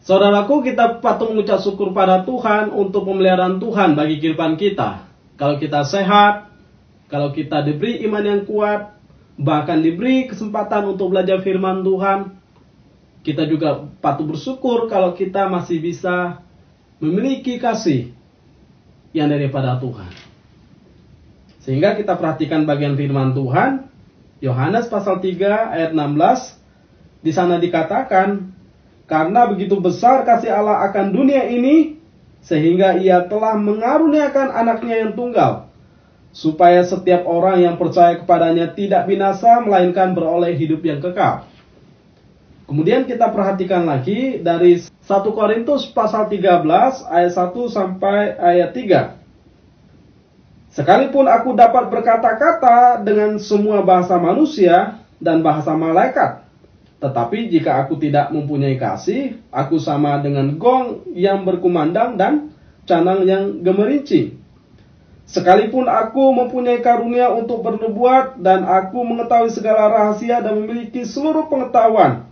Saudaraku, kita patut mengucap syukur pada Tuhan untuk pemeliharaan Tuhan bagi kehidupan kita. Kalau kita sehat, kalau kita diberi iman yang kuat, bahkan diberi kesempatan untuk belajar firman Tuhan, kita juga patut bersyukur kalau kita masih bisa memiliki kasih yang daripada Tuhan. Sehingga kita perhatikan bagian firman Tuhan, Yohanes pasal 3 ayat 16, di sana dikatakan, karena begitu besar kasih Allah akan dunia ini, sehingga ia telah mengaruniakan anaknya yang tunggal, supaya setiap orang yang percaya kepadanya tidak binasa, melainkan beroleh hidup yang kekal. Kemudian kita perhatikan lagi dari 1 Korintus pasal 13 ayat 1 sampai ayat 3. Sekalipun aku dapat berkata-kata dengan semua bahasa manusia dan bahasa malaikat, tetapi jika aku tidak mempunyai kasih, aku sama dengan gong yang berkumandang dan canang yang gemerincing. Sekalipun aku mempunyai karunia untuk bernubuat, dan aku mengetahui segala rahasia dan memiliki seluruh pengetahuan,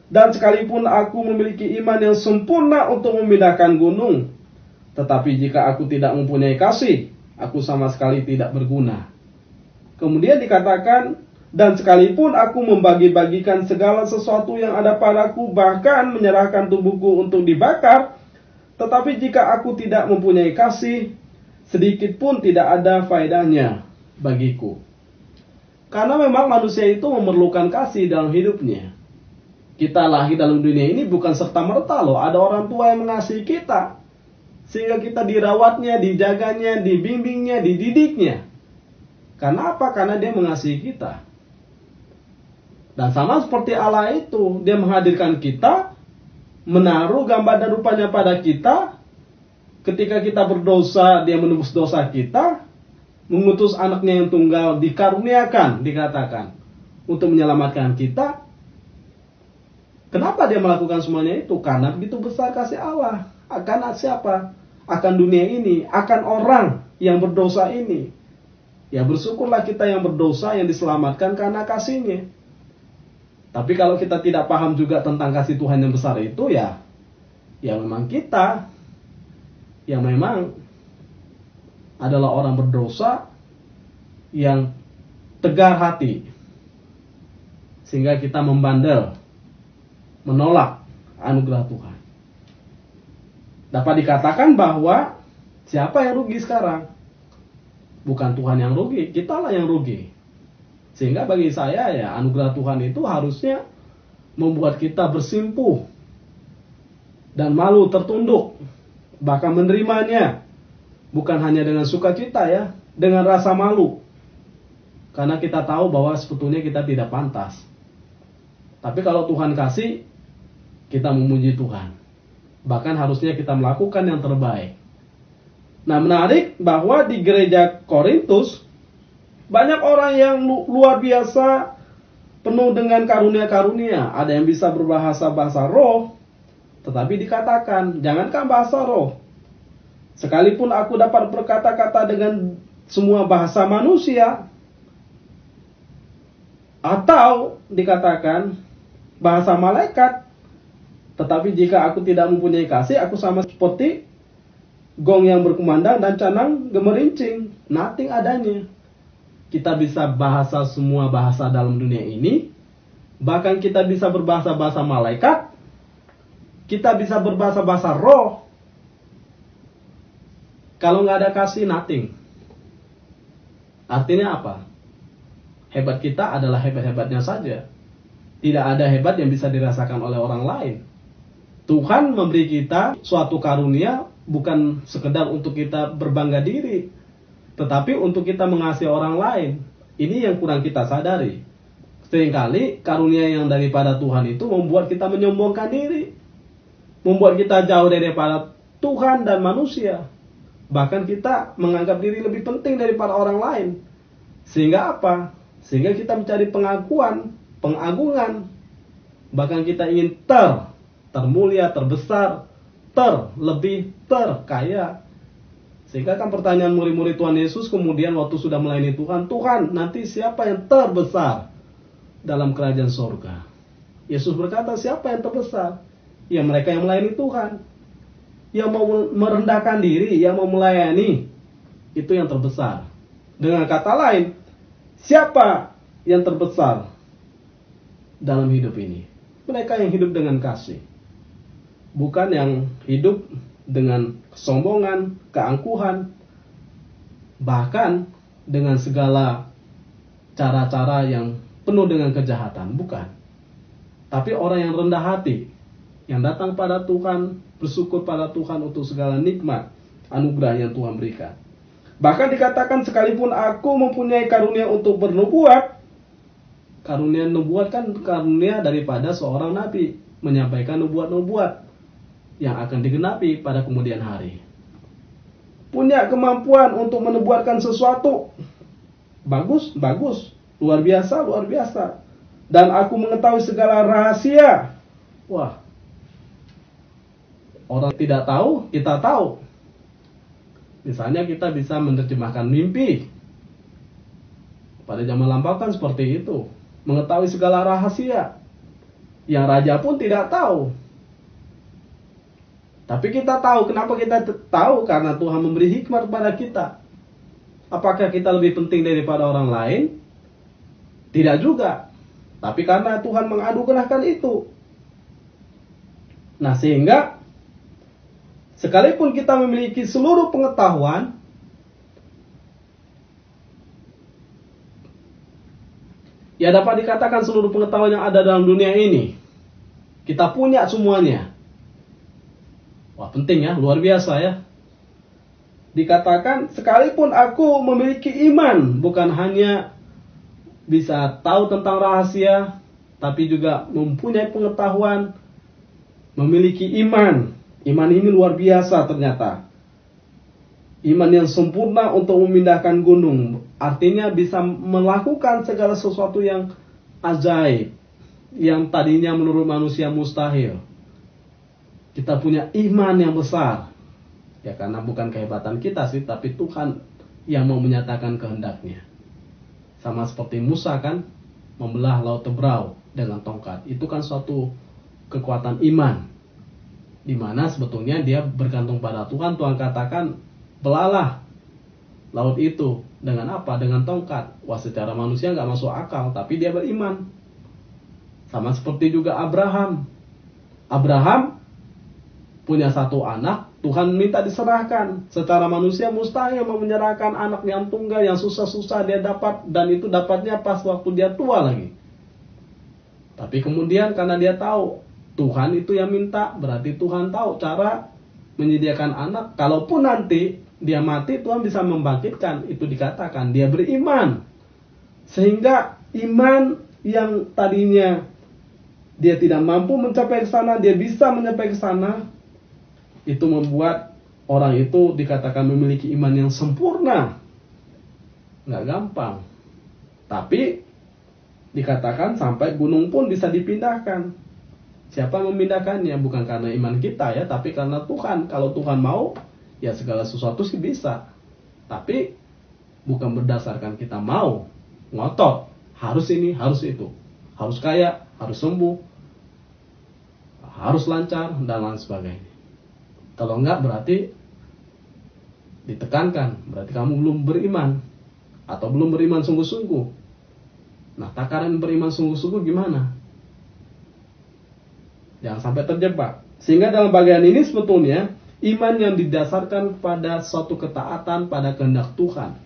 dan sekalipun aku memiliki iman yang sempurna untuk memindahkan gunung, tetapi jika aku tidak mempunyai kasih, aku sama sekali tidak berguna. Kemudian dikatakan, dan sekalipun aku membagi-bagikan segala sesuatu yang ada padaku, bahkan menyerahkan tubuhku untuk dibakar, tetapi jika aku tidak mempunyai kasih, sedikit pun tidak ada faedahnya bagiku. Karena memang manusia itu memerlukan kasih dalam hidupnya. Kita lahir dalam dunia ini bukan serta-merta loh. Ada orang tua yang mengasihi kita, sehingga kita dirawatnya, dijaganya, dibimbingnya, dididiknya. Karena apa? Karena dia mengasihi kita. Dan sama seperti Allah itu, dia menghadirkan kita, menaruh gambar dan rupanya pada kita. Ketika kita berdosa, dia menebus dosa kita, mengutus anaknya yang tunggal, dikaruniakan, dikatakan, untuk menyelamatkan kita. Kenapa dia melakukan semuanya itu? Karena begitu besar kasih Allah. Akan siapa? Akan dunia ini, akan orang yang berdosa ini. Ya bersyukurlah kita yang berdosa, yang diselamatkan karena kasih-Nya. Tapi kalau kita tidak paham juga tentang kasih Tuhan yang besar itu, ya memang kita yang memang adalah orang berdosa yang tegar hati, sehingga kita membandel, menolak anugerah Tuhan. Dapat dikatakan bahwa siapa yang rugi sekarang? Bukan Tuhan yang rugi, kitalah yang rugi. Sehingga bagi saya, ya anugerah Tuhan itu harusnya membuat kita bersimpuh dan malu tertunduk, bahkan menerimanya, bukan hanya dengan sukacita, ya, dengan rasa malu, karena kita tahu bahwa sebetulnya kita tidak pantas. Tapi kalau Tuhan kasih, kita memuji Tuhan, bahkan harusnya kita melakukan yang terbaik. Nah, menarik bahwa di gereja Korintus banyak orang yang luar biasa, penuh dengan karunia-karunia. Ada yang bisa berbahasa-bahasa roh, tetapi dikatakan, jangankan bahasa roh, sekalipun aku dapat berkata-kata dengan semua bahasa manusia, atau dikatakan bahasa malaikat, tetapi jika aku tidak mempunyai kasih, aku sama seperti gong yang berkumandang dan canang gemerincing. Nothing adanya. Kita bisa bahasa semua bahasa dalam dunia ini, bahkan kita bisa berbahasa-bahasa malaikat, kita bisa berbahasa-bahasa roh. Kalau nggak ada kasih, nothing. Artinya apa? Hebat kita adalah hebat-hebatnya saja. Tidak ada hebat yang bisa dirasakan oleh orang lain. Tuhan memberi kita suatu karunia bukan sekedar untuk kita berbangga diri, tetapi untuk kita mengasihi orang lain. Ini yang kurang kita sadari. Seringkali karunia yang daripada Tuhan itu membuat kita menyombongkan diri, membuat kita jauh daripada Tuhan dan manusia. Bahkan kita menganggap diri lebih penting daripada orang lain. Sehingga apa? Sehingga kita mencari pengakuan, pengagungan. Bahkan kita ingin termulia, terbesar, terlebih, terkaya. Sehingga kan pertanyaan murid-murid Tuhan Yesus kemudian waktu sudah melayani Tuhan, Tuhan, nanti siapa yang terbesar dalam kerajaan surga? Yesus berkata, siapa yang terbesar? Ya mereka yang melayani Tuhan. Yang mau merendahkan diri, yang mau melayani, itu yang terbesar. Dengan kata lain, siapa yang terbesar dalam hidup ini? Mereka yang hidup dengan kasih. Bukan yang hidup dengan kesombongan, keangkuhan, bahkan dengan segala cara-cara yang penuh dengan kejahatan. Bukan. Tapi orang yang rendah hati, yang datang pada Tuhan, bersyukur pada Tuhan untuk segala nikmat, anugerah yang Tuhan berikan. Bahkan dikatakan sekalipun aku mempunyai karunia untuk bernubuat, karunia nubuat kan karunia daripada seorang nabi, menyampaikan nubuat-nubuat yang akan digenapi pada kemudian hari. Punya kemampuan untuk menubuatkan sesuatu, bagus, bagus, luar biasa, luar biasa. Dan aku mengetahui segala rahasia. Wah, orang tidak tahu, kita tahu. Misalnya kita bisa menerjemahkan mimpi. Pada zaman lampau kan seperti itu. Mengetahui segala rahasia. Yang raja pun tidak tahu. Tapi kita tahu. Kenapa kita tahu? Karena Tuhan memberi hikmat kepada kita. Apakah kita lebih penting daripada orang lain? Tidak juga. Tapi karena Tuhan menganugerahkan itu. Nah, sehingga sekalipun kita memiliki seluruh pengetahuan, ya dapat dikatakan seluruh pengetahuan yang ada dalam dunia ini, kita punya semuanya. Wah, penting ya, luar biasa ya. Dikatakan, sekalipun aku memiliki iman, bukan hanya bisa tahu tentang rahasia, tapi juga mempunyai pengetahuan, memiliki iman. Iman ini luar biasa ternyata. Iman yang sempurna untuk memindahkan gunung. Artinya bisa melakukan segala sesuatu yang ajaib. Yang tadinya menurut manusia mustahil. Kita punya iman yang besar. Ya karena bukan kehebatan kita sih, tapi Tuhan yang mau menyatakan kehendaknya. Sama seperti Musa kan, membelah laut Tebrau dengan tongkat. Itu kan suatu kekuatan iman. Di mana sebetulnya dia bergantung pada Tuhan. Tuhan katakan, belalah laut itu. Dengan apa? Dengan tongkat. Wah, secara manusia nggak masuk akal, tapi dia beriman. Sama seperti juga Abraham. Abraham punya satu anak, Tuhan minta diserahkan. Secara manusia mustahil mau menyerahkan anak yang tunggal, yang susah-susah dia dapat. Dan itu dapatnya pas waktu dia tua lagi. Tapi kemudian karena dia tahu Tuhan itu yang minta, berarti Tuhan tahu cara menyediakan anak. Kalaupun nanti dia mati, Tuhan bisa membangkitkan. Itu dikatakan dia beriman. Sehingga iman yang tadinya dia tidak mampu mencapai ke sana, dia bisa mencapai ke sana. Itu membuat orang itu dikatakan memiliki iman yang sempurna. Nggak gampang. Tapi dikatakan sampai gunung pun bisa dipindahkan. Siapa memindahkannya? Bukan karena iman kita ya, tapi karena Tuhan. Kalau Tuhan mau, ya segala sesuatu sih bisa. Tapi bukan berdasarkan kita mau, ngotot, harus ini, harus itu. Harus kaya, harus sembuh, harus lancar, dan lain sebagainya. Kalau enggak berarti ditekankan, berarti kamu belum beriman. Atau belum beriman sungguh-sungguh. Nah, takaran beriman sungguh-sungguh gimana? Jangan sampai terjebak. Sehingga dalam bagian ini sebetulnya iman yang didasarkan pada suatu ketaatan pada kehendak Tuhan.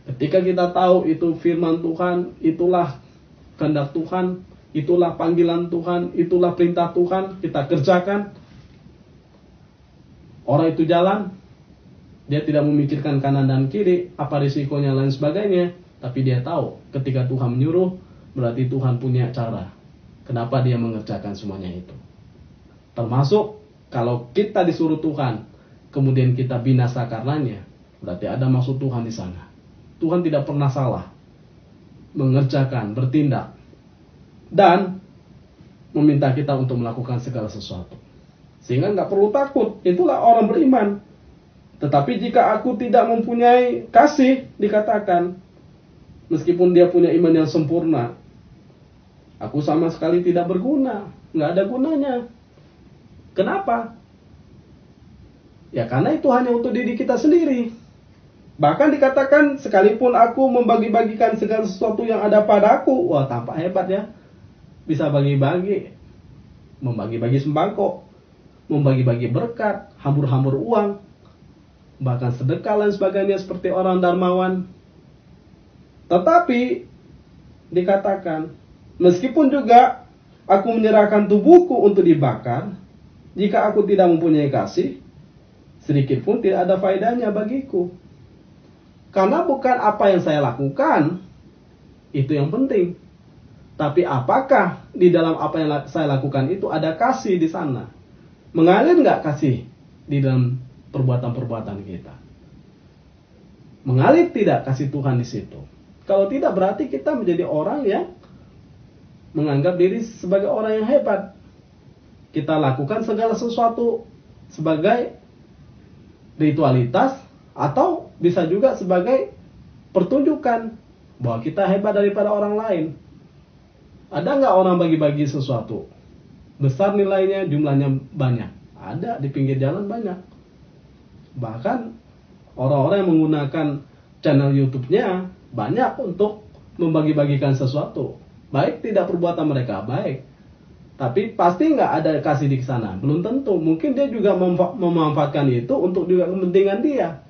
Ketika kita tahu itu firman Tuhan, itulah kehendak Tuhan, itulah panggilan Tuhan, itulah perintah Tuhan, kita kerjakan. Orang itu jalan, dia tidak memikirkan kanan dan kiri, apa risikonya lain sebagainya, tapi dia tahu ketika Tuhan menyuruh, berarti Tuhan punya cara. Kenapa dia mengerjakan semuanya itu? Termasuk kalau kita disuruh Tuhan, kemudian kita binasa karenanya, berarti ada maksud Tuhan di sana. Tuhan tidak pernah salah mengerjakan, bertindak, dan meminta kita untuk melakukan segala sesuatu. Sehingga nggak perlu takut. Itulah orang beriman. Tetapi jika aku tidak mempunyai kasih, dikatakan, meskipun dia punya iman yang sempurna, aku sama sekali tidak berguna, nggak ada gunanya. Kenapa? Ya karena itu hanya untuk diri kita sendiri. Bahkan dikatakan, sekalipun aku membagi-bagikan segala sesuatu yang ada padaku. Wah, tampak hebat ya. Bisa bagi-bagi. Membagi-bagi sembako. Membagi-bagi berkat. Hambur-hambur uang. Bahkan sedekah dan sebagainya seperti orang dermawan. Tetapi dikatakan, meskipun juga aku menyerahkan tubuhku untuk dibakar, jika aku tidak mempunyai kasih, sedikit pun tidak ada faedahnya bagiku. Karena bukan apa yang saya lakukan itu yang penting, tapi apakah di dalam apa yang saya lakukan itu ada kasih di sana? Mengalir nggak kasih di dalam perbuatan-perbuatan kita? Mengalir tidak kasih Tuhan di situ? Kalau tidak, berarti kita menjadi orang yang menganggap diri sebagai orang yang hebat. Kita lakukan segala sesuatu sebagai ritualitas, atau bisa juga sebagai pertunjukan bahwa kita hebat daripada orang lain. Ada nggak orang bagi-bagi sesuatu besar nilainya, jumlahnya banyak? Ada, di pinggir jalan banyak. Bahkan orang-orang yang menggunakan channel YouTube-nya banyak untuk membagi-bagikan sesuatu. Baik tidak perbuatan mereka baik, tapi pasti nggak ada kasih di sana. Belum tentu. Mungkin dia juga memanfaatkan itu untuk juga kepentingan dia.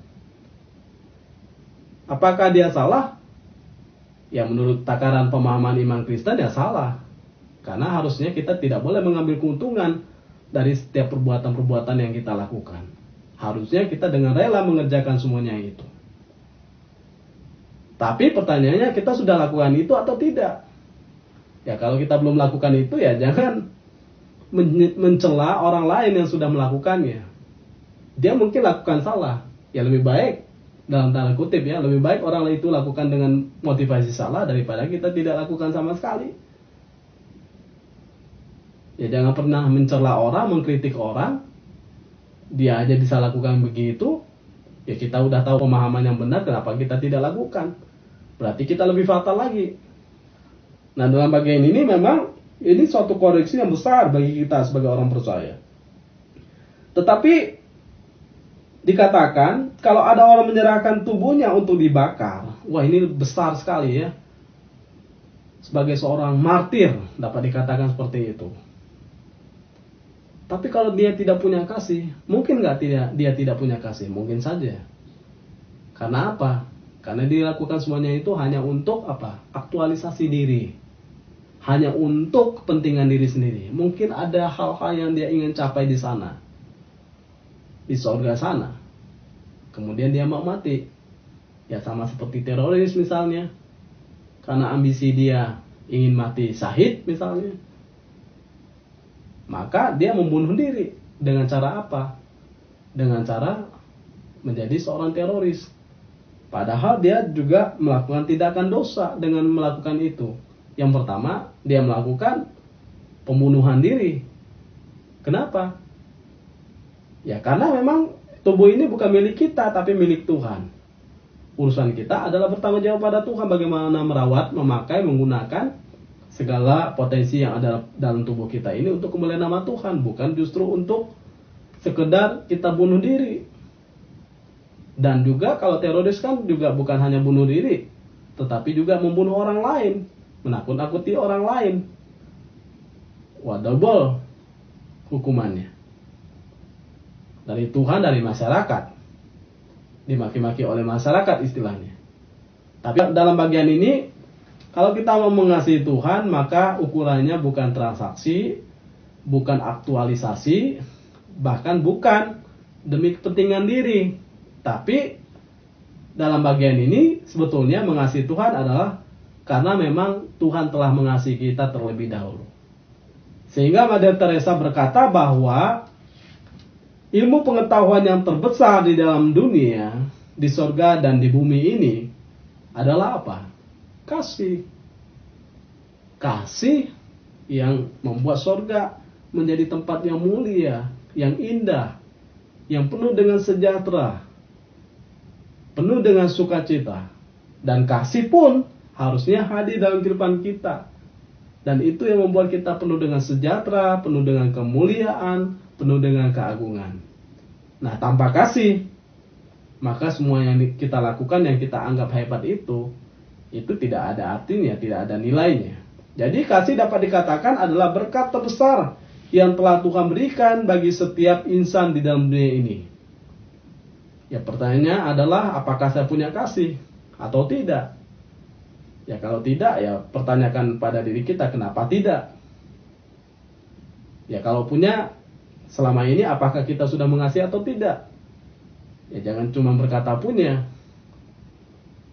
Apakah dia salah? Ya menurut takaran pemahaman iman Kristen ya salah. Karena harusnya kita tidak boleh mengambil keuntungan dari setiap perbuatan-perbuatan yang kita lakukan. Harusnya kita dengan rela mengerjakan semuanya itu. Tapi pertanyaannya, kita sudah lakukan itu atau tidak? Ya kalau kita belum lakukan itu, ya jangan mencela orang lain yang sudah melakukannya. Dia mungkin lakukan salah. Ya lebih baik, dalam tanda kutip ya, lebih baik orang lain itu lakukan dengan motivasi salah daripada kita tidak lakukan sama sekali. Ya jangan pernah mencela orang, mengkritik orang. Dia aja bisa lakukan begitu. Ya kita udah tahu pemahaman yang benar, kenapa kita tidak lakukan? Berarti kita lebih fatal lagi. Nah dalam bagian ini memang ini suatu koreksi yang besar bagi kita sebagai orang percaya. Tetapi dikatakan kalau ada orang menyerahkan tubuhnya untuk dibakar, wah ini besar sekali ya. Sebagai seorang martir dapat dikatakan seperti itu. Tapi kalau dia tidak punya kasih, mungkin nggak dia tidak punya kasih? Mungkin saja. Karena apa? Karena dia lakukan semuanya itu hanya untuk apa? Aktualisasi diri. Hanya untuk kepentingan diri sendiri. Mungkin ada hal-hal yang dia ingin capai di sana. Di surga sana. Kemudian dia mau mati. Ya sama seperti teroris misalnya. Karena ambisi dia ingin mati syahid misalnya. Maka dia membunuh diri. Dengan cara apa? Dengan cara menjadi seorang teroris. Padahal dia juga melakukan tindakan dosa dengan melakukan itu. Yang pertama, dia melakukan pembunuhan diri. Kenapa? Ya karena memang tubuh ini bukan milik kita, tapi milik Tuhan. Urusan kita adalah bertanggung jawab pada Tuhan bagaimana merawat, memakai, menggunakan segala potensi yang ada dalam tubuh kita ini untuk kemuliaan nama Tuhan, bukan justru untuk sekedar kita bunuh diri. Dan juga kalau teroris kan juga bukan hanya bunuh diri, tetapi juga membunuh orang lain, menakut-nakuti orang lain. Wah, double hukumannya. Dari Tuhan, dari masyarakat. Dimaki-maki oleh masyarakat istilahnya. Tapi dalam bagian ini, kalau kita mau mengasihi Tuhan, maka ukurannya bukan transaksi, bukan aktualisasi, bahkan bukan demi kepentingan diri. Tapi dalam bagian ini sebetulnya mengasihi Tuhan adalah karena memang Tuhan telah mengasihi kita terlebih dahulu. Sehingga Mother Teresa berkata bahwa ilmu pengetahuan yang terbesar di dalam dunia, di sorga dan di bumi ini adalah apa? Kasih. Kasih yang membuat sorga menjadi tempat yang mulia, yang indah, yang penuh dengan sejahtera, penuh dengan sukacita. Dan kasih pun harusnya hadir dalam kehidupan kita. Dan itu yang membuat kita penuh dengan sejahtera, penuh dengan kemuliaan, penuh dengan keagungan. Nah, tanpa kasih, maka semua yang kita lakukan, yang kita anggap hebat itu tidak ada artinya, tidak ada nilainya. Jadi kasih dapat dikatakan adalah berkat terbesar yang telah Tuhan berikan bagi setiap insan di dalam dunia ini. Ya, pertanyaannya adalah apakah saya punya kasih atau tidak? Ya, kalau tidak, ya pertanyakan pada diri kita, kenapa tidak? Ya, kalau punya, selama ini apakah kita sudah mengasihi atau tidak? Ya, jangan cuma berkata punya.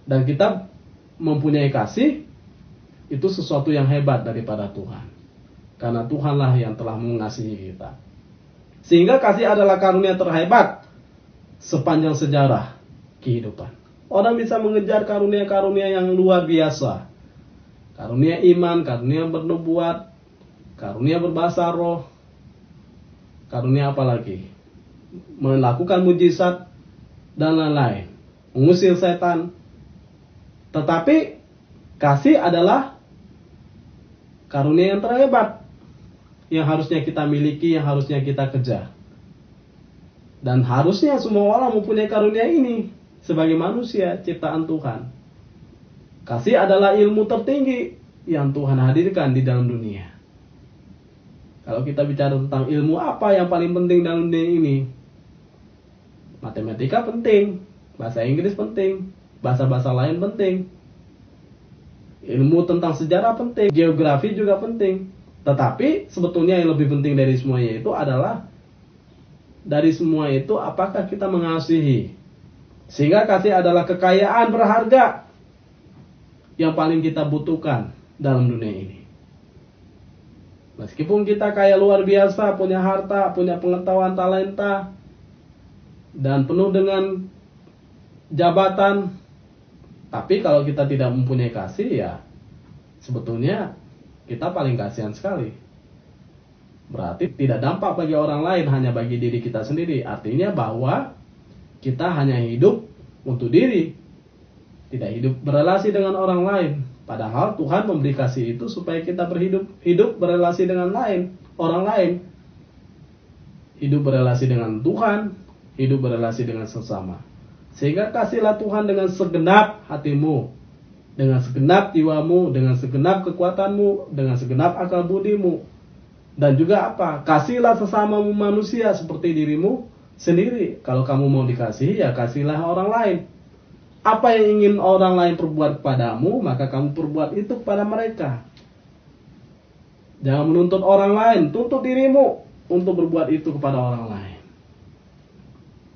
Dan kita mempunyai kasih, itu sesuatu yang hebat daripada Tuhan. Karena Tuhanlah yang telah mengasihi kita. Sehingga kasih adalah karunia terhebat sepanjang sejarah kehidupan. Orang bisa mengejar karunia-karunia yang luar biasa. Karunia iman, karunia bernubuat, karunia berbahasa roh, karunia apa lagi? Melakukan mujizat dan lain-lain, mengusir setan. Tetapi kasih adalah karunia yang terhebat, yang harusnya kita miliki, yang harusnya kita kejar. Dan harusnya semua orang mempunyai karunia ini sebagai manusia ciptaan Tuhan. Kasih adalah ilmu tertinggi yang Tuhan hadirkan di dalam dunia. Kalau kita bicara tentang ilmu apa yang paling penting dalam dunia ini, matematika penting, bahasa Inggris penting, bahasa-bahasa lain penting, ilmu tentang sejarah penting, geografi juga penting. Tetapi sebetulnya yang lebih penting dari semuanya itu adalah, dari semua itu apakah kita mengasihi. Sehingga kasih adalah kekayaan berharga yang paling kita butuhkan dalam dunia ini. Meskipun kita kaya luar biasa, punya harta, punya pengetahuan, talenta, dan penuh dengan jabatan, tapi kalau kita tidak mempunyai kasih, ya sebetulnya kita paling kasihan sekali. Berarti tidak dampak bagi orang lain, hanya bagi diri kita sendiri. Artinya bahwa kita hanya hidup untuk diri, tidak hidup berelasi dengan orang lain. Padahal Tuhan memberi kasih itu supaya kita hidup berelasi dengan orang lain. Hidup berelasi dengan Tuhan, hidup berelasi dengan sesama. Sehingga kasihlah Tuhan dengan segenap hatimu, dengan segenap jiwamu, dengan segenap kekuatanmu, dengan segenap akal budimu. Dan juga apa? Kasihlah sesamamu manusia seperti dirimu sendiri. Kalau kamu mau dikasihi, ya kasihlah orang lain. Apa yang ingin orang lain perbuat kepadamu, maka kamu perbuat itu kepada mereka. Jangan menuntut orang lain, tuntut dirimu untuk berbuat itu kepada orang lain.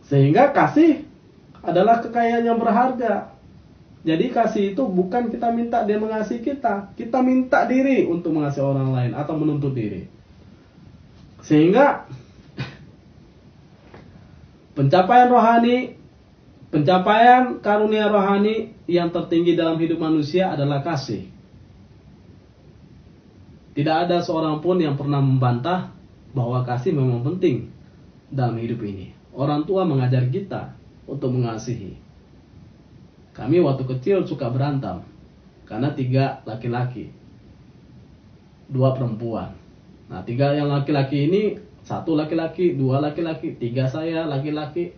Sehingga kasih adalah kekayaan yang berharga. Jadi kasih itu bukan kita minta dia mengasihi kita, kita minta diri untuk mengasihi orang lain atau menuntut diri. Sehingga pencapaian karunia rohani yang tertinggi dalam hidup manusia adalah kasih. Tidak ada seorang pun yang pernah membantah bahwa kasih memang penting dalam hidup ini. Orang tua mengajar kita untuk mengasihi. Kami waktu kecil suka berantem karena 3 laki-laki, 2 perempuan. Nah, 3 yang laki-laki ini, 1 laki-laki, 2 laki-laki, 3 saya laki-laki.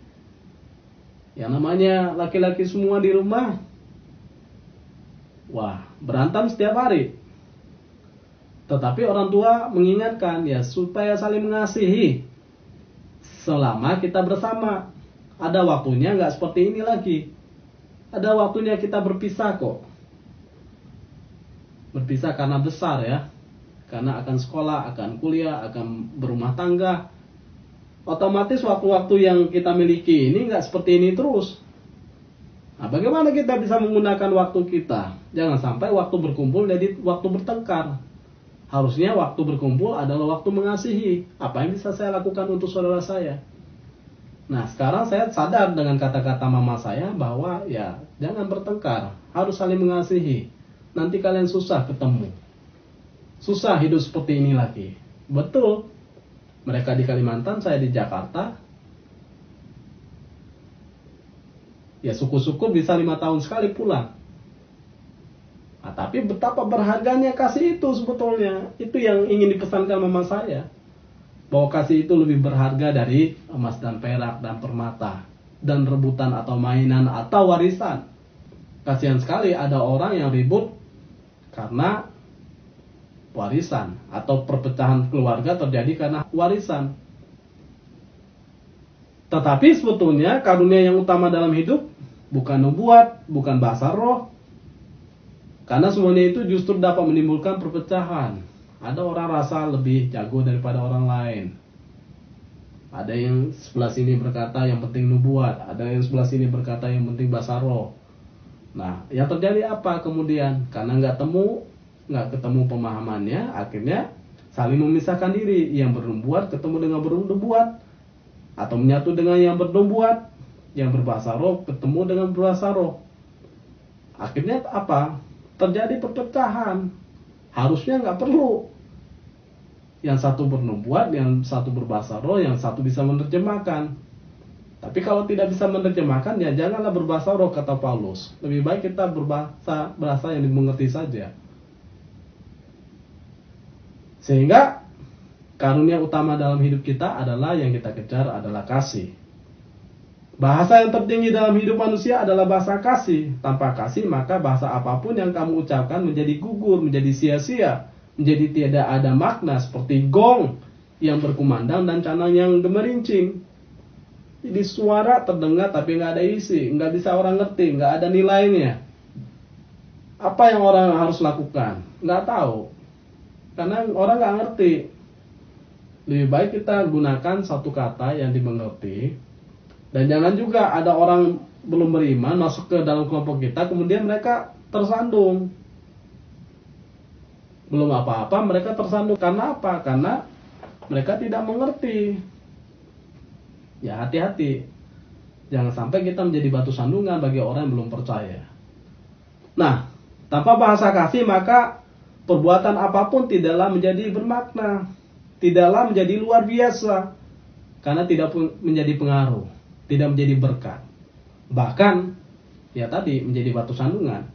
Yang namanya laki-laki semua di rumah, wah, berantem setiap hari. Tetapi orang tua mengingatkan, ya supaya saling mengasihi selama kita bersama. Ada waktunya nggak seperti ini lagi. Ada waktunya kita berpisah kok. Berpisah karena besar ya. Karena akan sekolah, akan kuliah, akan berumah tangga. Otomatis waktu-waktu yang kita miliki ini nggak seperti ini terus. Nah, bagaimana kita bisa menggunakan waktu kita? Jangan sampai waktu berkumpul jadi waktu bertengkar. Harusnya waktu berkumpul adalah waktu mengasihi. Apa yang bisa saya lakukan untuk saudara saya? Nah, sekarang saya sadar dengan kata-kata mama saya bahwa ya jangan bertengkar, harus saling mengasihi. Nanti kalian susah ketemu. Susah hidup seperti ini lagi. Betul. Mereka di Kalimantan, saya di Jakarta. Ya suku-suku bisa 5 tahun sekali pulang. Nah, tapi betapa berharganya kasih itu sebetulnya. Itu yang ingin dipesankan mama saya. bahwa kasih itu lebih berharga dari emas dan perak dan permata dan rebutan atau mainan atau warisan. Kasihan sekali ada orang yang ribut karena warisan, atau perpecahan keluarga terjadi karena warisan. Tetapi sebetulnya karunia yang utama dalam hidup bukan nubuat, bukan bahasa roh, karena semuanya itu justru dapat menimbulkan perpecahan. Ada orang rasa lebih jago daripada orang lain. Ada yang sebelah sini berkata yang penting nubuat, ada yang sebelah sini berkata yang penting bahasa roh. Nah, yang terjadi apa kemudian? Karena nggak ketemu pemahamannya, akhirnya saling memisahkan diri. Yang bernubuat ketemu dengan bernubuat, atau menyatu dengan yang bernubuat. Yang berbahasa roh ketemu dengan berbahasa roh. Akhirnya apa? Terjadi perpecahan. Harusnya nggak perlu. Yang satu bernubuat, yang satu berbahasa roh, yang satu bisa menerjemahkan. Tapi kalau tidak bisa menerjemahkan, ya janganlah berbahasa roh, kata Paulus. Lebih baik kita berbahasa yang dimengerti saja. Sehingga karunia utama dalam hidup kita adalah yang kita kejar adalah kasih. Bahasa yang tertinggi dalam hidup manusia adalah bahasa kasih. Tanpa kasih maka bahasa apapun yang kamu ucapkan menjadi gugur, menjadi sia-sia, menjadi tidak ada makna, seperti gong yang berkumandang dan canang yang gemerincing. Jadi suara terdengar tapi nggak ada isi, nggak bisa orang ngerti, nggak ada nilainya. Apa yang orang harus lakukan? Nggak tahu. Karena orang nggak ngerti. Lebih baik kita gunakan satu kata yang dimengerti. Dan jangan juga ada orang belum beriman masuk ke dalam kelompok kita, kemudian mereka tersandung. Belum apa-apa mereka tersandung. Karena apa? Karena mereka tidak mengerti. Ya hati-hati. Jangan sampai kita menjadi batu sandungan bagi orang yang belum percaya. Nah, tanpa bahasa kasih maka perbuatan apapun tidaklah menjadi bermakna, tidaklah menjadi luar biasa, karena tidak menjadi pengaruh, tidak menjadi berkat. Bahkan, ya tadi menjadi batu sandungan.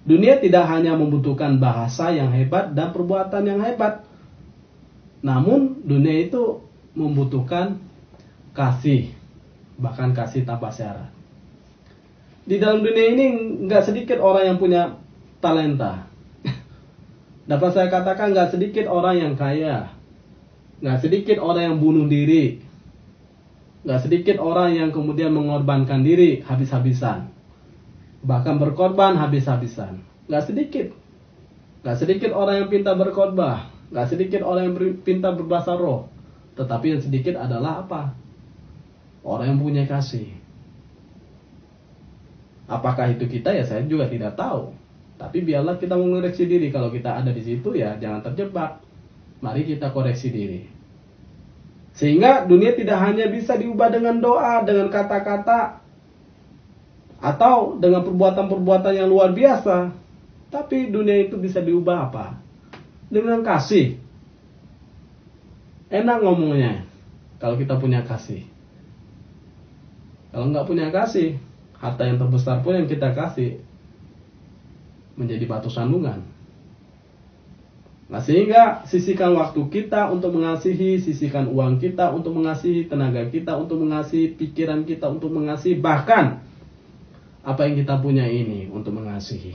Dunia tidak hanya membutuhkan bahasa yang hebat dan perbuatan yang hebat, namun dunia itu membutuhkan kasih, bahkan kasih tanpa syarat. Di dalam dunia ini nggak sedikit orang yang punya talenta. Dapat saya katakan nggak sedikit orang yang kaya, nggak sedikit orang yang bunuh diri, nggak sedikit orang yang kemudian mengorbankan diri habis-habisan, bahkan berkorban habis-habisan. Nggak sedikit orang yang pintar berkhotbah, nggak sedikit orang yang pintar berbahasa roh. Tetapi yang sedikit adalah apa? Orang yang punya kasih. Apakah itu kita? Ya saya juga tidak tahu. Tapi biarlah kita mengoreksi diri. Kalau kita ada di situ ya jangan terjebak. Mari kita koreksi diri. Sehingga dunia tidak hanya bisa diubah dengan doa, dengan kata-kata, atau dengan perbuatan-perbuatan yang luar biasa. Tapi dunia itu bisa diubah apa? Dengan kasih. Enak ngomongnya kalau kita punya kasih. Kalau nggak punya kasih, harta yang terbesar pun yang kita kasih menjadi batu sandungan. Nah, sehingga sisihkan waktu kita untuk mengasihi, sisihkan uang kita untuk mengasihi, tenaga kita untuk mengasihi, pikiran kita untuk mengasihi, bahkan apa yang kita punya ini untuk mengasihi.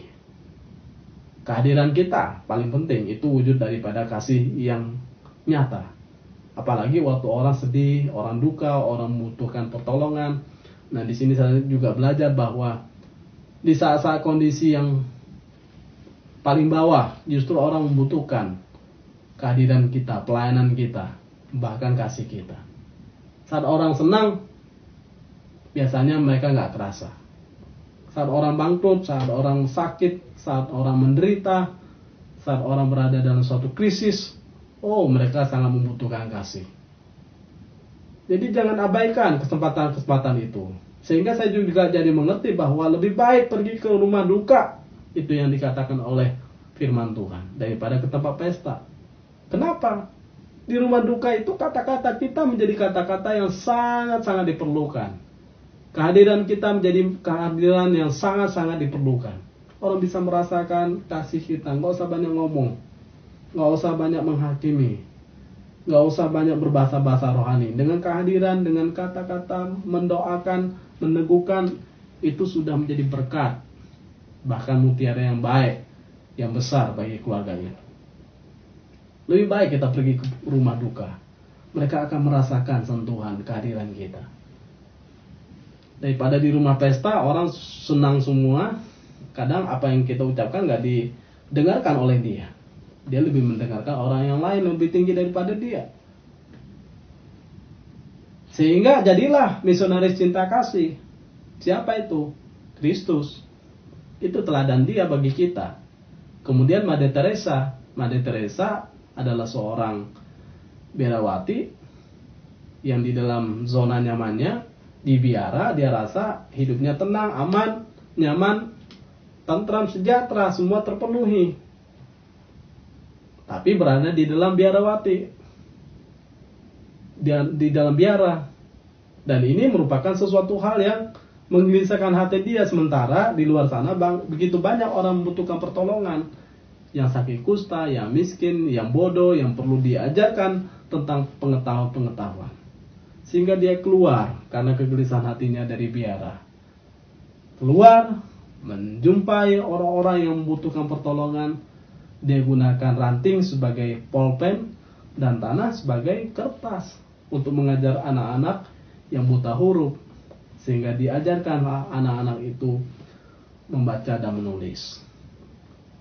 Kehadiran kita paling penting, itu wujud daripada kasih yang nyata. Apalagi waktu orang sedih, orang duka, orang membutuhkan pertolongan. Nah, di sini saya juga belajar bahwa di saat-saat kondisi yang paling bawah, justru orang membutuhkan kehadiran kita, pelayanan kita, bahkan kasih kita. Saat orang senang, biasanya mereka nggak terasa. Saat orang bangkrut, saat orang sakit, saat orang menderita, saat orang berada dalam suatu krisis, mereka sangat membutuhkan kasih. Jadi jangan abaikan kesempatan-kesempatan itu. Sehingga saya juga jadi mengerti bahwa lebih baik pergi ke rumah duka, itu yang dikatakan oleh firman Tuhan, daripada ke tempat pesta. Kenapa? Di rumah duka itu kata-kata kita menjadi kata-kata yang sangat-sangat diperlukan. Kehadiran kita menjadi kehadiran yang sangat-sangat diperlukan. Orang bisa merasakan kasih kita, nggak usah banyak ngomong, nggak usah banyak menghakimi, Nggak usah banyak berbahasa-bahasa rohani. Dengan kehadiran, dengan kata-kata mendoakan, meneguhkan, itu sudah menjadi berkat. Bahkan mutiara yang baik, yang besar bagi keluarga itu. Lebih baik kita pergi ke rumah duka. Mereka akan merasakan sentuhan kehadiran kita. Daripada di rumah pesta, orang senang semua. Kadang apa yang kita ucapkan nggak didengarkan oleh dia. Dia lebih mendengarkan orang yang lain lebih tinggi daripada dia. Sehingga jadilah misionaris cinta kasih. Siapa itu? Kristus. Itu teladan dia bagi kita. Kemudian Mother Teresa. Mother Teresa adalah seorang biarawati yang di dalam zona nyamannya di biara, dia rasa hidupnya tenang, aman, nyaman, tentram, sejahtera, semua terpenuhi. Tapi berada di dalam biarawati, di dalam biara. Dan ini merupakan sesuatu hal yang menggelisahkan hati dia. Sementara di luar sana begitu banyak orang membutuhkan pertolongan. Yang sakit kusta, yang miskin, yang bodoh, yang perlu diajarkan tentang pengetahuan-pengetahuan. Sehingga dia keluar karena kegelisahan hatinya dari biara. Keluar, menjumpai orang-orang yang membutuhkan pertolongan. Dia gunakan ranting sebagai pulpen dan tanah sebagai kertas untuk mengajar anak-anak yang buta huruf. Sehingga diajarkan anak-anak itu membaca dan menulis,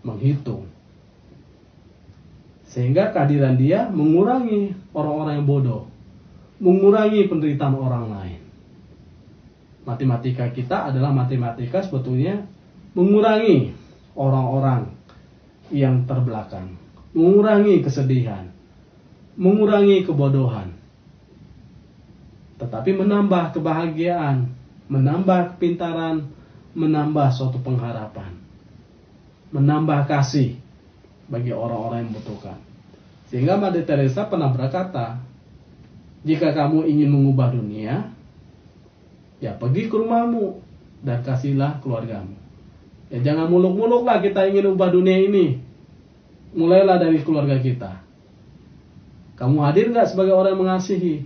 menghitung. Sehingga kehadiran dia mengurangi orang-orang yang bodoh, mengurangi penderitaan orang lain. Matematika kita adalah matematika sebetulnya mengurangi orang-orang yang terbelakang, mengurangi kesedihan, mengurangi kebodohan, tetapi menambah kebahagiaan, menambah kepintaran, menambah suatu pengharapan, menambah kasih bagi orang-orang yang membutuhkan. Sehingga Mother Teresa pernah berkata, jika kamu ingin mengubah dunia, ya pergi ke rumahmu dan kasihlah keluargamu. Ya jangan muluk-muluklah kita ingin ubah dunia ini. Mulailah dari keluarga kita. Kamu hadir nggak sebagai orang yang mengasihi?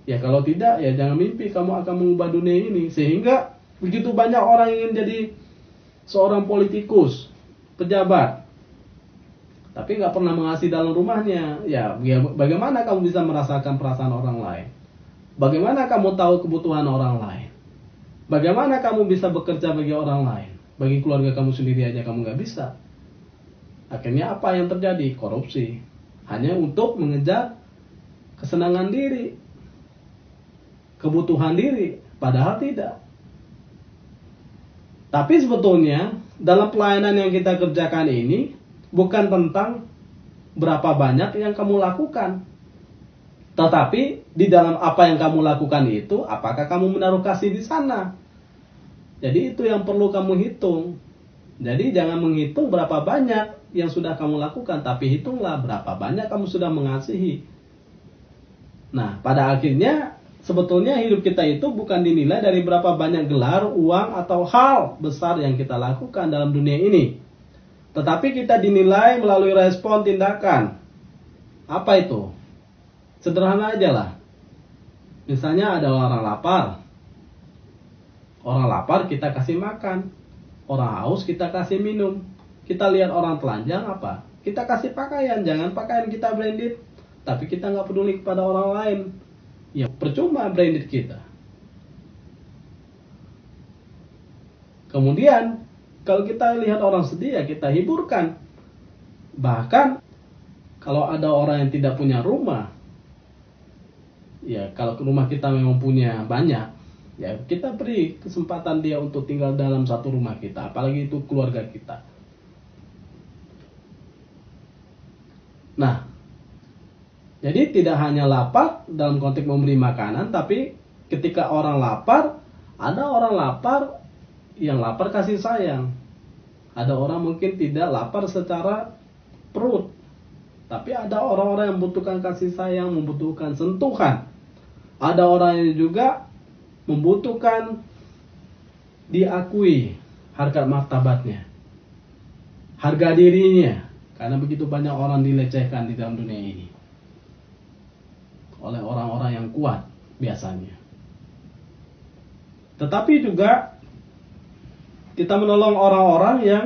Ya kalau tidak, ya jangan mimpi kamu akan mengubah dunia ini. Sehingga begitu banyak orang yang ingin jadi seorang politikus, pejabat, tapi nggak pernah mengasihi dalam rumahnya. Ya bagaimana kamu bisa merasakan perasaan orang lain? Bagaimana kamu tahu kebutuhan orang lain? Bagaimana kamu bisa bekerja bagi orang lain? Bagi keluarga kamu sendiri aja kamu nggak bisa. Akhirnya apa yang terjadi? Korupsi. Hanya untuk mengejar kesenangan diri, kebutuhan diri. Padahal tidak. Tapi sebetulnya dalam pelayanan yang kita kerjakan ini bukan tentang berapa banyak yang kamu lakukan, tetapi di dalam apa yang kamu lakukan itu, apakah kamu menaruh kasih di sana. Jadi itu yang perlu kamu hitung. Jadi jangan menghitung berapa banyak yang sudah kamu lakukan, tapi hitunglah berapa banyak kamu sudah mengasihi. Nah, pada akhirnya sebetulnya hidup kita itu bukan dinilai dari berapa banyak gelar, uang, atau hal besar yang kita lakukan dalam dunia ini, tetapi kita dinilai melalui respon tindakan. Apa itu? Sederhana aja lah. Misalnya ada orang lapar. Orang lapar kita kasih makan. Orang haus kita kasih minum. Kita lihat orang telanjang apa? Kita kasih pakaian. Jangan pakaian kita branded, tapi kita nggak peduli kepada orang lain. Ya percuma branded kita. Kemudian kalau kita lihat orang sedih, ya kita hiburkan. Bahkan kalau ada orang yang tidak punya rumah, ya kalau rumah kita memang punya banyak, ya kita beri kesempatan dia untuk tinggal dalam satu rumah kita, apalagi itu keluarga kita. Nah, jadi tidak hanya lapar dalam konteks memberi makanan, tapi ketika orang lapar, ada orang lapar yang lapar kasih sayang. Ada orang mungkin tidak lapar secara perut, tapi ada orang-orang yang membutuhkan kasih sayang, membutuhkan sentuhan. Ada orang yang juga membutuhkan diakui harkat martabatnya, harga dirinya, karena begitu banyak orang dilecehkan di dalam dunia ini. oleh orang-orang yang kuat biasanya. Tetapi juga kita menolong orang-orang yang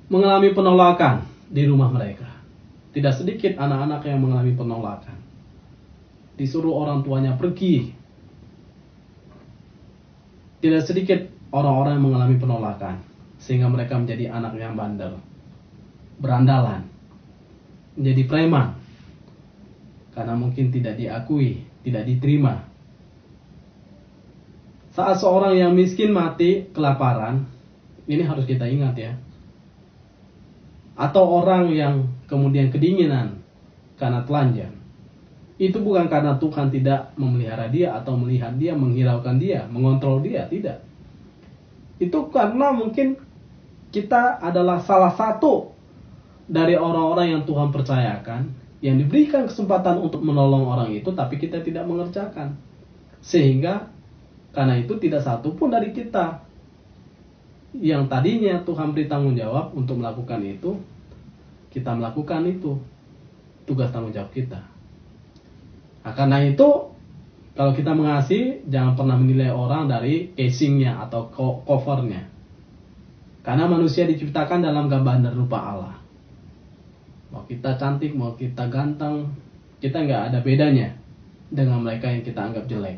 mengalami penolakan di rumah mereka. Tidak sedikit anak-anak yang mengalami penolakan. Disuruh orang tuanya pergi. Tidak sedikit orang-orang yang mengalami penolakan, sehingga mereka menjadi anak yang bandel, berandalan, menjadi preman, karena mungkin tidak diakui, tidak diterima. Saat seorang yang miskin mati kelaparan, ini harus kita ingat ya. Atau orang yang kemudian kedinginan karena telanjang, itu bukan karena Tuhan tidak memelihara dia atau melihat dia, menghiraukan dia, mengontrol dia, tidak. Itu karena mungkin kita adalah salah satu dari orang-orang yang Tuhan percayakan, yang diberikan kesempatan untuk menolong orang itu, tapi kita tidak mengerjakan. Sehingga karena itu tidak satu pun dari kita yang tadinya Tuhan beri tanggung jawab untuk melakukan itu, kita melakukan itu. Tugas tanggung jawab kita. Nah, karena itu kalau kita mengasihi, jangan pernah menilai orang dari casingnya atau covernya. Karena manusia diciptakan dalam gambar dan rupa Allah. Mau kita cantik, mau kita ganteng, kita nggak ada bedanya dengan mereka yang kita anggap jelek.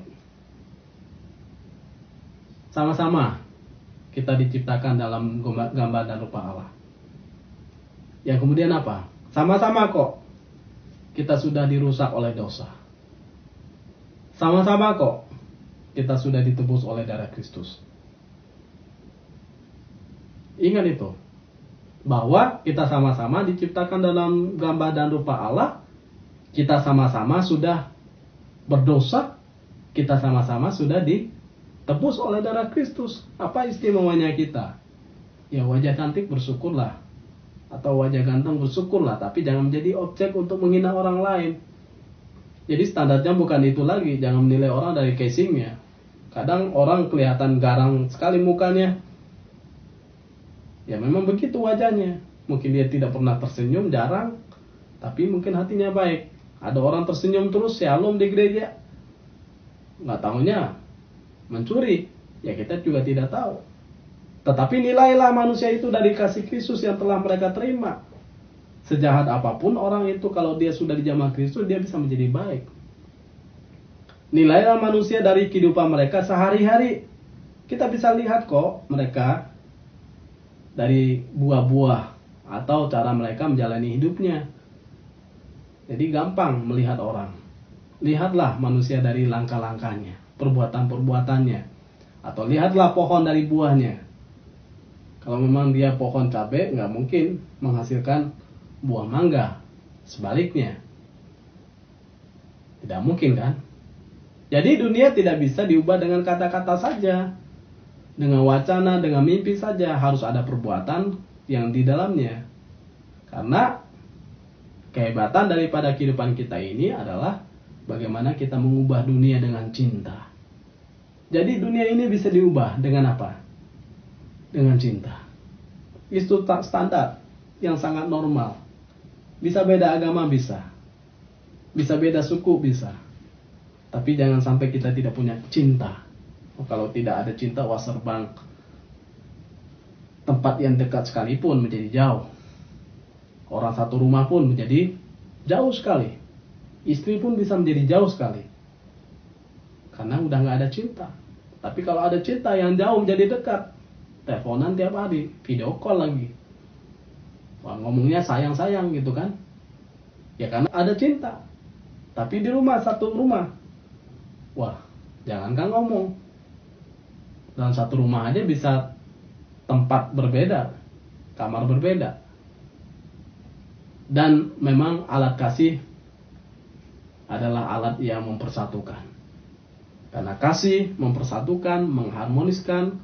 Sama-sama kita diciptakan dalam gambar dan rupa Allah. Yang kemudian apa? Sama-sama kok kita sudah dirusak oleh dosa. Sama-sama kok kita sudah ditebus oleh darah Kristus. Ingat itu, bahwa kita sama-sama diciptakan dalam gambar dan rupa Allah. Kita sama-sama sudah berdosa. Kita sama-sama sudah ditebus oleh darah Kristus. Apa istimewanya kita? Ya wajah cantik bersyukurlah, atau wajah ganteng bersyukurlah, tapi jangan menjadi objek untuk menghina orang lain. Jadi standarnya bukan itu lagi. Jangan menilai orang dari casingnya. Kadang orang kelihatan garang sekali mukanya, ya memang begitu wajahnya. Mungkin dia tidak pernah tersenyum, jarang, tapi mungkin hatinya baik. Ada orang tersenyum terus, shalom di gereja, nggak tahunya mencuri. Ya kita juga tidak tahu. Tetapi nilailah manusia itu dari kasih Kristus yang telah mereka terima. Sejahat apapun orang itu, kalau dia sudah dijamah Kristus, dia bisa menjadi baik. Nilailah manusia dari kehidupan mereka sehari-hari. Kita bisa lihat kok mereka dari buah-buah atau cara mereka menjalani hidupnya. Jadi gampang melihat orang. Lihatlah manusia dari langkah-langkahnya, perbuatan-perbuatannya. Atau lihatlah pohon dari buahnya. Kalau memang dia pohon cabai, nggak mungkin menghasilkan buah mangga. Sebaliknya, tidak mungkin kan? Jadi dunia tidak bisa diubah dengan kata-kata saja, dengan wacana, dengan mimpi saja. Harus ada perbuatan yang di dalamnya. Karena kehebatan daripada kehidupan kita ini adalah bagaimana kita mengubah dunia dengan cinta. Jadi dunia ini bisa diubah dengan apa? Dengan cinta. Itu standar yang sangat normal. Bisa beda agama, bisa. Bisa beda suku, bisa. Tapi jangan sampai kita tidak punya cinta. Kalau tidak ada cinta, waserbang. Tempat yang dekat sekalipun menjadi jauh. Orang satu rumah pun menjadi jauh sekali. Istri pun bisa menjadi jauh sekali. Karena udah gak ada cinta. Tapi kalau ada cinta, yang jauh menjadi dekat. Teleponan tiap hari, video call lagi. Wah, ngomongnya sayang-sayang gitu kan. Ya karena ada cinta. Tapi di rumah, satu rumah, wah, jangankan ngomong. Dalam satu rumah aja bisa tempat berbeda, kamar berbeda. Dan memang alat kasih adalah alat yang mempersatukan. Karena kasih mempersatukan, mengharmoniskan,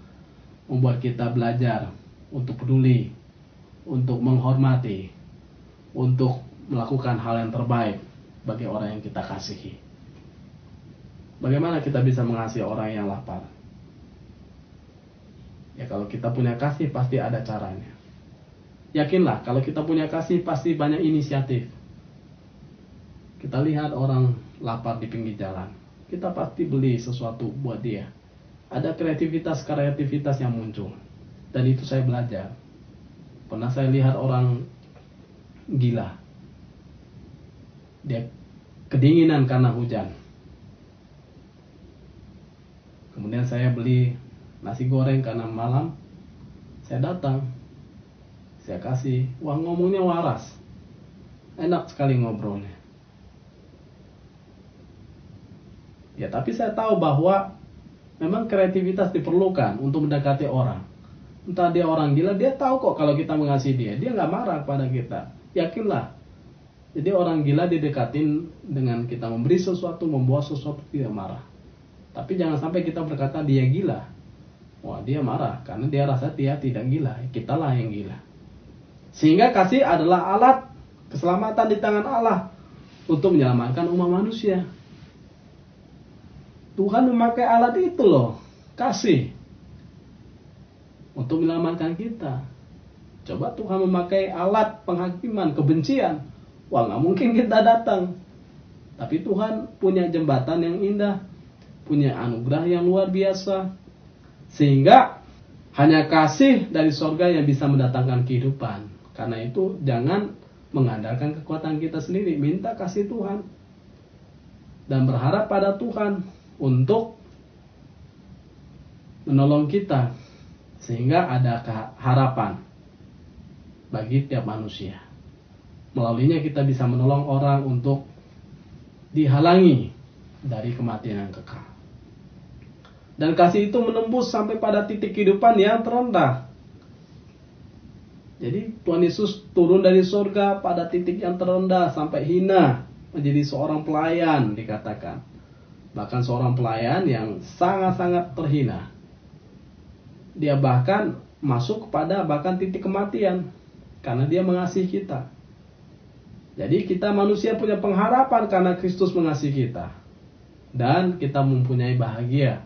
membuat kita belajar untuk peduli, untuk menghormati, untuk melakukan hal yang terbaik bagi orang yang kita kasihi. Bagaimana kita bisa mengasihi orang yang lapar? Ya kalau kita punya kasih pasti ada caranya. Yakinlah kalau kita punya kasih pasti banyak inisiatif. Kita lihat orang lapar di pinggir jalan, kita pasti beli sesuatu buat dia. Ada kreativitas yang muncul. Dan itu saya belajar. Pernah saya lihat orang gila, dia kedinginan karena hujan. Kemudian saya beli nasi goreng karena malam. Saya datang, saya kasih, wah ngomongnya waras, enak sekali ngobrolnya. Ya tapi saya tahu bahwa memang kreativitas diperlukan untuk mendekati orang. Entah dia orang gila, dia tahu kok kalau kita mengasihi dia nggak marah pada kita. Yakinlah. Jadi orang gila didekatin dengan kita memberi sesuatu, membawa sesuatu, tidak marah. Tapi jangan sampai kita berkata dia gila. Wah dia marah karena dia rasa dia tidak gila. Kitalah yang gila. Sehingga kasih adalah alat keselamatan di tangan Allah untuk menyelamatkan umat manusia. Tuhan memakai alat itu loh, kasih, untuk menyelamatkan kita. Coba Tuhan memakai alat penghakiman, kebencian. Wah nggak mungkin kita datang. Tapi Tuhan punya jembatan yang indah, punya anugerah yang luar biasa. Sehingga hanya kasih dari sorga yang bisa mendatangkan kehidupan. Karena itu jangan mengandalkan kekuatan kita sendiri. Minta kasih Tuhan. Dan berharap pada Tuhan untuk menolong kita. Sehingga ada harapan bagi tiap manusia. Melaluinya kita bisa menolong orang untuk dihalangi dari kematian yang kekal. Dan kasih itu menembus sampai pada titik kehidupan yang terendah. Jadi Tuhan Yesus turun dari surga pada titik yang terendah sampai hina, menjadi seorang pelayan dikatakan. Bahkan seorang pelayan yang sangat-sangat terhina. Dia bahkan masuk kepada bahkan titik kematian karena dia mengasihi kita. Jadi kita manusia punya pengharapan karena Kristus mengasihi kita. Dan kita mempunyai bahagia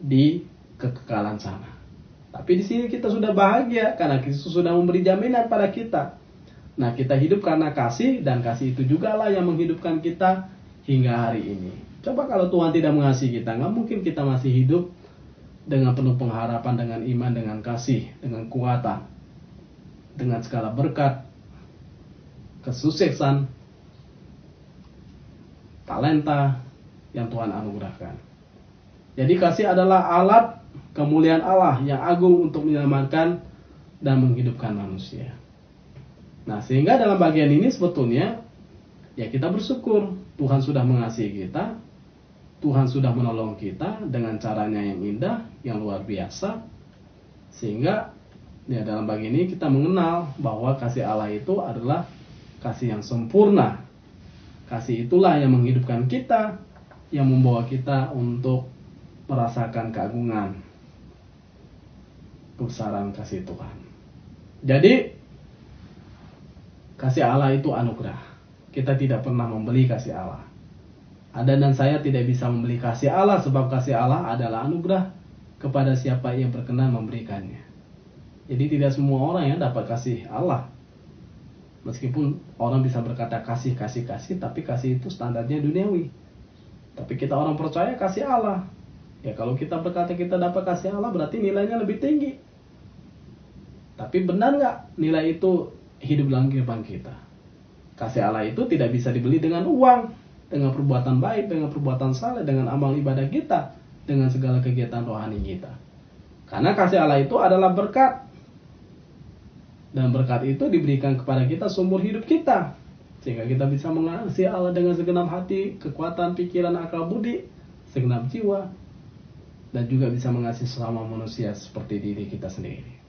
di kekekalan sana. Tapi di sini kita sudah bahagia karena Kristus sudah memberi jaminan pada kita. Nah, kita hidup karena kasih, dan kasih itu juga lah yang menghidupkan kita hingga hari ini. Coba kalau Tuhan tidak mengasihi kita, nggak mungkin kita masih hidup dengan penuh pengharapan, dengan iman, dengan kasih, dengan kekuatan, dengan segala berkat, kesuksesan, talenta yang Tuhan anugerahkan. Jadi kasih adalah alat kemuliaan Allah yang agung untuk menyelamatkan dan menghidupkan manusia. Nah, sehingga dalam bagian ini sebetulnya ya kita bersyukur Tuhan sudah mengasihi kita, Tuhan sudah menolong kita dengan caranya yang indah, yang luar biasa. Sehingga ya dalam bagian ini kita mengenal bahwa kasih Allah itu adalah kasih yang sempurna. Kasih itulah yang menghidupkan kita, yang membawa kita untuk merasakan keagungan, kebesaran kasih Tuhan. Jadi kasih Allah itu anugerah. Kita tidak pernah membeli kasih Allah. Anda dan saya tidak bisa membeli kasih Allah, sebab kasih Allah adalah anugerah kepada siapa yang berkenan memberikannya. Jadi tidak semua orang yang dapat kasih Allah. Meskipun orang bisa berkata kasih, tapi kasih itu standarnya duniawi. Tapi kita orang percaya kasih Allah. Ya kalau kita berkata kita dapat kasih Allah, berarti nilainya lebih tinggi. Tapi benar nggak nilai itu hidup dalam kehidupan kita? Kasih Allah itu tidak bisa dibeli dengan uang, dengan perbuatan baik, dengan perbuatan saleh, dengan amal ibadah kita, dengan segala kegiatan rohani kita. Karena kasih Allah itu adalah berkat. Dan berkat itu diberikan kepada kita seumur hidup kita. Sehingga kita bisa mengasihi Allah dengan segenap hati, kekuatan, pikiran, akal budi, segenap jiwa. Dan juga bisa mengasihi sesama manusia seperti diri kita sendiri.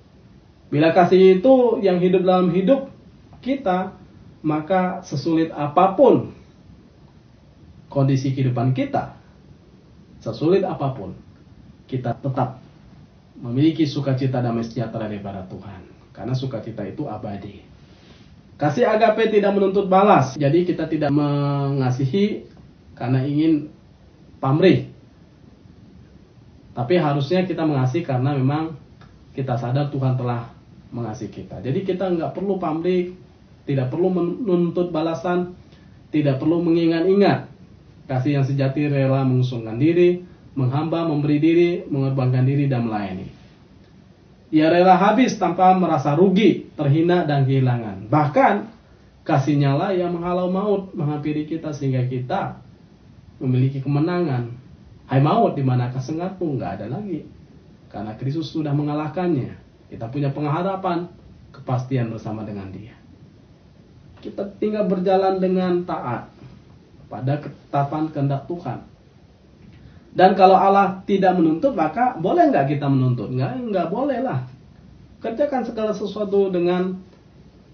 Bila kasih itu yang hidup dalam hidup kita, maka sesulit apapun kondisi kehidupan kita, sesulit apapun, kita tetap memiliki sukacita damai sejahtera daripada Tuhan. Karena sukacita itu abadi. Kasih agape tidak menuntut balas. Jadi kita tidak mengasihi karena ingin pamrih. Tapi harusnya kita mengasihi karena memang kita sadar Tuhan telah mengasihi kita. Jadi kita nggak perlu pamrih, tidak perlu menuntut balasan. tidak perlu mengingat-ingat. Kasih yang sejati rela mengusungkan diri, menghamba, memberi diri, mengorbankan diri, dan melayani. Ia rela habis tanpa merasa rugi, terhina, dan kehilangan. Bahkan, kasihnya lah yang menghalau maut menghampiri kita sehingga kita memiliki kemenangan. Hai maut, di manakah sengatmu? Nggak ada lagi. Karena Kristus sudah mengalahkannya. Kita punya pengharapan, kepastian bersama dengan Dia. Kita tinggal berjalan dengan taat pada ketetapan kehendak Tuhan. Dan kalau Allah tidak menuntut, maka boleh nggak kita menuntut? Nggak boleh lah. Kerjakan segala sesuatu dengan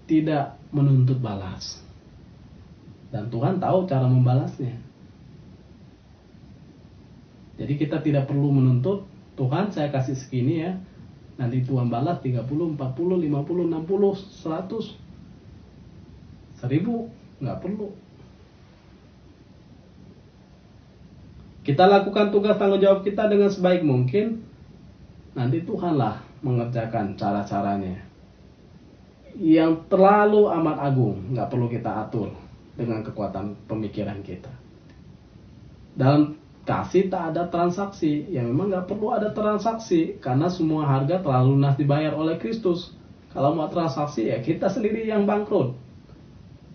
tidak menuntut balas. Dan Tuhan tahu cara membalasnya. Jadi kita tidak perlu menuntut, Tuhan saya kasih segini ya. Nanti Tuhan balas 30, 40, 50, 60, 100, 1000. Nggak perlu. Kita lakukan tugas tanggung jawab kita dengan sebaik mungkin. Nanti Tuhanlah mengerjakan cara-caranya yang terlalu amat agung. Nggak perlu kita atur dengan kekuatan pemikiran kita. Dalam kasih tak ada transaksi. Ya memang nggak perlu ada transaksi. Karena semua harga telah lunas dibayar oleh Kristus. Kalau mau transaksi ya kita sendiri yang bangkrut.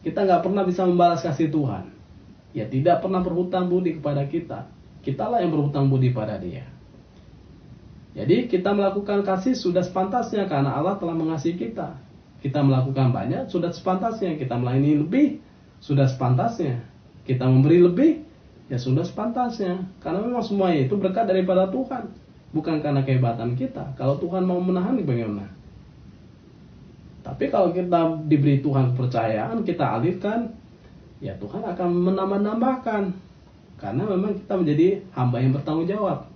Kita nggak pernah bisa membalas kasih Tuhan. Ya tidak pernah berhutang budi kepada kita. Kitalah yang berhutang budi pada Dia. Jadi kita melakukan kasih sudah sepantasnya karena Allah telah mengasihi kita. Kita melakukan banyak sudah sepantasnya. Kita melayani lebih sudah sepantasnya. Kita memberi lebih ya sudah sepantasnya. Karena memang semuanya itu berkat daripada Tuhan. Bukan karena kehebatan kita. Kalau Tuhan mau menahan bagaimana? Tapi kalau kita diberi Tuhan kepercayaan, kita alirkan, ya Tuhan akan menambah-nambahkan. Karena memang kita menjadi hamba yang bertanggung jawab.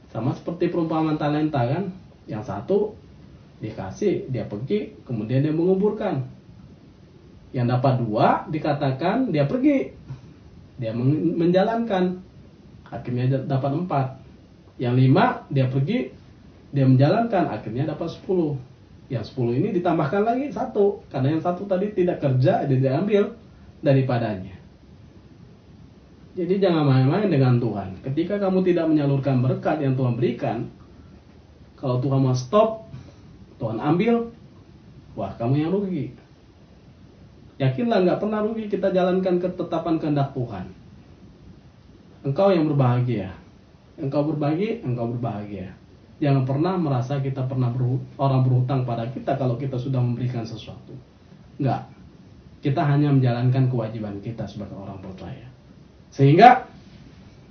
Sama seperti perumpamaan talenta kan. Yang satu dikasih, dia pergi, kemudian dia menguburkan. Yang dapat 2 dikatakan dia pergi, dia menjalankan, akhirnya dapat 4. Yang 5 dia pergi, dia menjalankan, akhirnya dapat 10. Yang 10 ini ditambahkan lagi 1. Karena yang 1 tadi tidak kerja, dia diambil daripadanya. Jadi jangan main-main dengan Tuhan. Ketika kamu tidak menyalurkan berkat yang Tuhan berikan, kalau Tuhan mau stop, Tuhan ambil, wah kamu yang rugi. Yakinlah nggak pernah rugi kita jalankan ketetapan kehendak Tuhan. Engkau yang berbahagia. Engkau berbagi, engkau berbahagia. Jangan pernah merasa kita pernah orang berhutang pada kita kalau kita sudah memberikan sesuatu. Enggak. Kita hanya menjalankan kewajiban kita sebagai orang percaya. Sehingga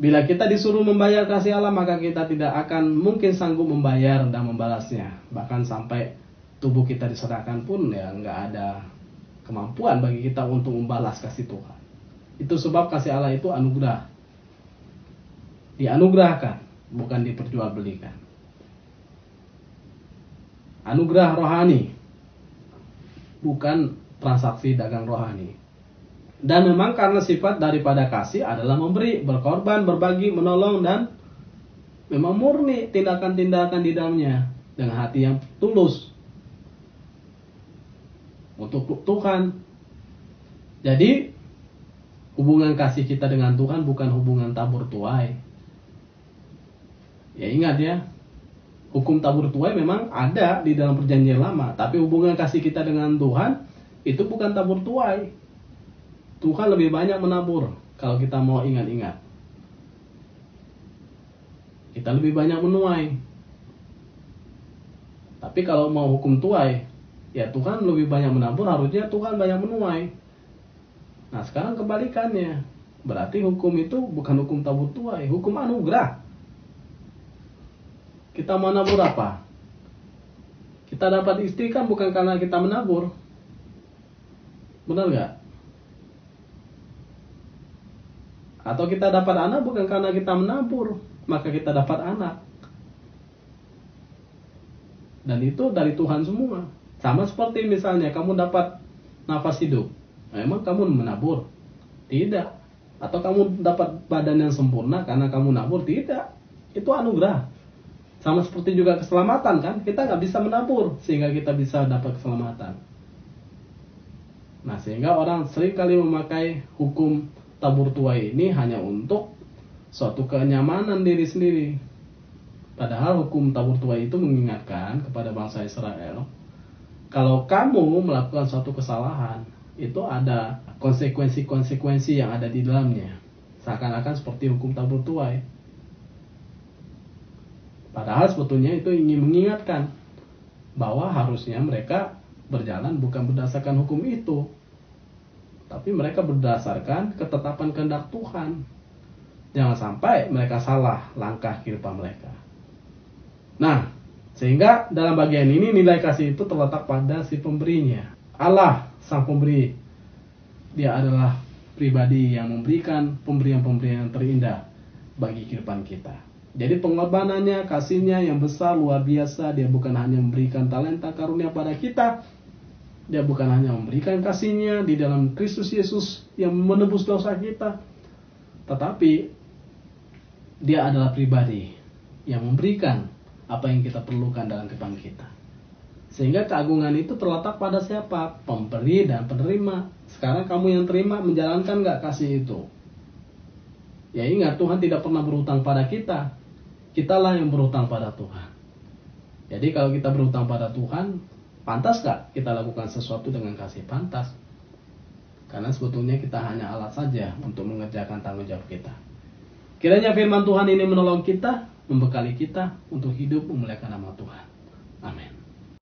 bila kita disuruh membayar kasih Allah, maka kita tidak akan mungkin sanggup membayar dan membalasnya. Bahkan sampai tubuh kita diserahkan pun ya nggak ada kemampuan bagi kita untuk membalas kasih Tuhan. Itu sebab kasih Allah itu anugerah. Dianugerahkan, bukan diperjualbelikan. Anugerah rohani, bukan transaksi dagang rohani. Dan memang karena sifat daripada kasih adalah memberi, berkorban, berbagi, menolong, dan memang murni tindakan-tindakan di dalamnya dengan hati yang tulus untuk Tuhan. Jadi hubungan kasih kita dengan Tuhan bukan hubungan tabur tuai. Ya ingat ya, hukum tabur tuai memang ada di dalam perjanjian lama, tapi hubungan kasih kita dengan Tuhan itu bukan tabur tuai. Tuhan lebih banyak menabur kalau kita mau ingat-ingat. Kita lebih banyak menuai. Tapi kalau mau hukum tuai, ya Tuhan lebih banyak menabur, harusnya Tuhan banyak menuai. Nah sekarang kebalikannya. Berarti hukum itu bukan hukum tabur tuai, hukum anugerah. Kita mau nabur apa? Kita dapat istri kan bukan karena kita menabur. Benar nggak? Atau kita dapat anak bukan karena kita menabur, maka kita dapat anak. Dan itu dari Tuhan semua. Sama seperti misalnya kamu dapat nafas hidup. Memang kamu menabur? Tidak. Atau kamu dapat badan yang sempurna karena kamu nabur? Tidak. Itu anugerah. Sama seperti juga keselamatan kan. Kita nggak bisa menabur sehingga kita bisa dapat keselamatan. Nah, sehingga orang seringkali memakai hukum tabur tuai ini hanya untuk suatu kenyamanan diri sendiri. Padahal hukum tabur tuai itu mengingatkan kepada bangsa Israel, kalau kamu melakukan suatu kesalahan, itu ada konsekuensi-konsekuensi yang ada di dalamnya. Seakan-akan seperti hukum tabur tuai. Padahal sebetulnya itu ingin mengingatkan bahwa harusnya mereka berjalan bukan berdasarkan hukum itu, tapi mereka berdasarkan ketetapan kehendak Tuhan. Jangan sampai mereka salah langkah kehidupan mereka. Nah, sehingga dalam bagian ini nilai kasih itu terletak pada si pemberinya. Allah sang pemberi, dia adalah pribadi yang memberikan pemberian-pemberian yang terindah bagi kehidupan kita. Jadi pengorbanannya, kasihnya yang besar, luar biasa. Dia bukan hanya memberikan talenta karunia pada kita, dia bukan hanya memberikan kasihnya di dalam Kristus Yesus yang menebus dosa kita, tetapi dia adalah pribadi yang memberikan apa yang kita perlukan dalam kehidupan kita. Sehingga keagungan itu terletak pada siapa? Pemberi dan penerima. Sekarang kamu yang terima menjalankan gak kasih itu? Ya ingat, Tuhan tidak pernah berhutang pada kita. Kitalah yang berhutang pada Tuhan. Jadi kalau kita berhutang pada Tuhan, pantas gak kita lakukan sesuatu dengan kasih? Pantas. Karena sebetulnya kita hanya alat saja untuk mengerjakan tanggung jawab kita. Kiranya firman Tuhan ini menolong kita, membekali kita untuk hidup memuliakan nama Tuhan. Amin.